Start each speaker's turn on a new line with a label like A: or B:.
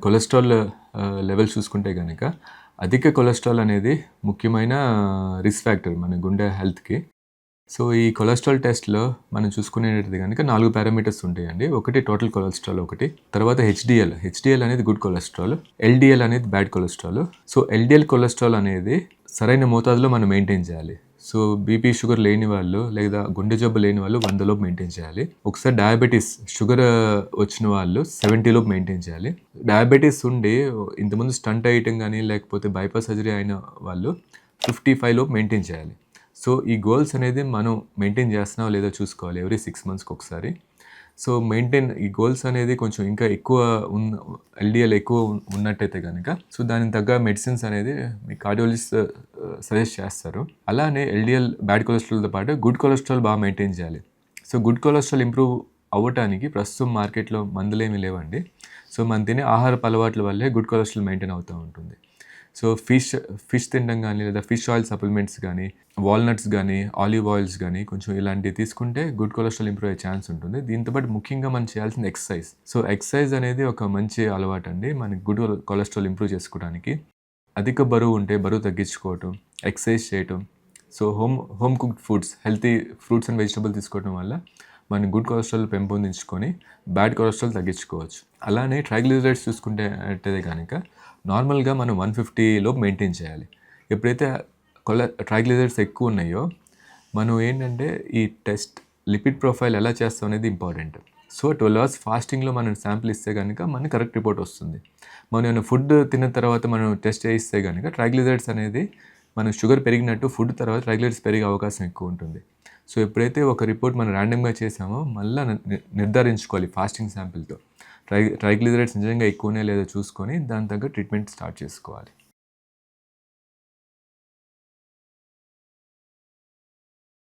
A: Cholesterol levels చూసుకుంటే గనక అధిక కొలెస్ట్రాల్ అనేది ముఖ్యమైన రిస్క్ ఫ్యాక్టర్ మన గుండె హెల్త్‌కి. సో, ఈ కొలెస్ట్రాల్ టెస్ట్‌లో మనం చూసుకునేది గనక 4 పారామీటర్స్ ఉంటాయండి. ఒకటి టోటల్ కొలెస్ట్రాల్ ఒకటి. తర్వాత హెచ్‌డీఎల్ అనేది గుడ్ కొలెస్ట్రాల్. ఎల్‌డీఎల్ అనేది bad cholesterol. So, LDL cholesterol అనేది సరైన మోతాదులో మనం మెయింటైన్ చేయాలి. సో, బీపీ, షుగర్ లేని వాళ్ళు లేదా గుండె జబ్బు లేని వాళ్ళు 100 లోపు మెయింటైన్ చేయాలి. ఒకసారి డయాబెటిస్ షుగర్ వచ్చిన వాళ్ళు 70 లోపు మెయింటైన్ చేయాలి. డయాబెటిస్ ఉండి ఇంతకుముందు స్టంట్ వేయటం గానీ, లేకపోతే బైపాస్ సర్జరీ అయిన వాళ్ళు 55 లోపు మెయింటైన్ చేయాలి. సో, ఈ గోల్స్ అనేది మనం మెయింటైన్ చేస్తున్నామో లేదో చూసుకోవాలి ఎవ్రీ 6 మంత్స్‌కి ఒకసారి. సో, ఈ గోల్స్ అనేది కొంచెం ఇంకా ఎక్కువ ఎల్‌డీఎల్ ఎక్కువ ఉన్నట్టయితే గనక సో, దానికి తగ్గ మెడిసిన్స్ అనేది మీ కార్డియాలజిస్ట్ సజెస్ట్ చేస్తారు. అలానే ఎల్‌డీఎల్ బ్యాడ్ కొలెస్ట్రాల్‌తో పాటు గుడ్ కొలెస్ట్రాల్ బాగా మెయింటైన్ చేయాలి. సో, గుడ్ కొలెస్ట్రాల్ ఇంప్రూవ్ అవ్వటానికి ప్రస్తుతం మార్కెట్‌లో మందులేమీ లేవండి. సో, మనం తినే ఆహారపు అలవాట్ల వల్లే గుడ్ కొలెస్ట్రాల్ మెయింటైన్ అవుతూ ఉంటుంది. సో, ఫిష్ తినడం గానీ, లేదా ఫిష్ ఆయిల్ సప్లిమెంట్స్ గానీ, వాల్‌నట్స్ గానీ, ఆలివ్ ఆయిల్స్ గానీ కొంచెం ఇలాంటివి తీసుకుంటే గుడ్ కొలెస్ట్రాల్ ఇంప్రూవ్ అయ్యే ఛాన్స్ ఉంటుంది. దీంతో పాటు ముఖ్యంగా మనం చేయాల్సింది ఎక్సర్సైజ్. సో, ఎక్సర్సైజ్ అనేది ఒక మంచి అలవాటండి మనకి గుడ్ కొలెస్ట్రాల్ ఇంప్రూవ్ చేసుకోవడానికి. అధిక బరువు ఉంటే బరువు తగ్గించుకోవటం, ఎక్సర్సైజ్ చేయటం, so, home cooked foods, healthy fruits and vegetable తీసుకోవడం వల్ల మనం గుడ్ కొలెస్ట్రాల్ పెంపొందించుకొని బ్యాడ్ కొలెస్ట్రాల్ తగ్గించుకోవచ్చు. అలానే ట్రైగ్లిజరైడ్స్ చూసుకుంటే గనక నార్మల్‌గా మనం 150 లోపు మెయింటైన్ చేయాలి. ఎప్పుడైతే ట్రైగ్లిజరైడ్స్ ఎక్కువ ఉన్నాయో మనం ఏంటంటే ఈ టెస్ట్ లిపిడ్ ప్రొఫైల్ ఎలా చేస్తాం అనేది ఇంపార్టెంట్. సో, 12 అవర్స్ ఫాస్టింగ్‌లో మనం శాంపిల్ ఇస్తే గనక మనకి కరెక్ట్ రిపోర్ట్ వస్తుంది. మనం ఏమైనా ఫుడ్ తిన్న తర్వాత మనం టెస్ట్ చేయిస్తే గనక ట్రైగ్లిజరైడ్స్ అనేది మనం షుగర్ పెరిగినట్టు ఫుడ్ తర్వాత ట్రైగ్లిజరైడ్స్ పెరిగే అవకాశం ఎక్కువ ఉంటుంది. సో, ఎప్పుడైతే ఒక రిపోర్ట్ మనం ర్యాండమ్‌గా చేసామో మళ్ళా నిర్ధారించుకోవాలి ఫాస్టింగ్ శాంపిల్‌తో. ట్రైగ్లిజరైడ్స్ నిజంగా ఎక్కువ ఉన్నాయో లేదో చూసుకొని దానికి తగ్గ ట్రీట్మెంట్ స్టార్ట్ చేసుకోవాలి.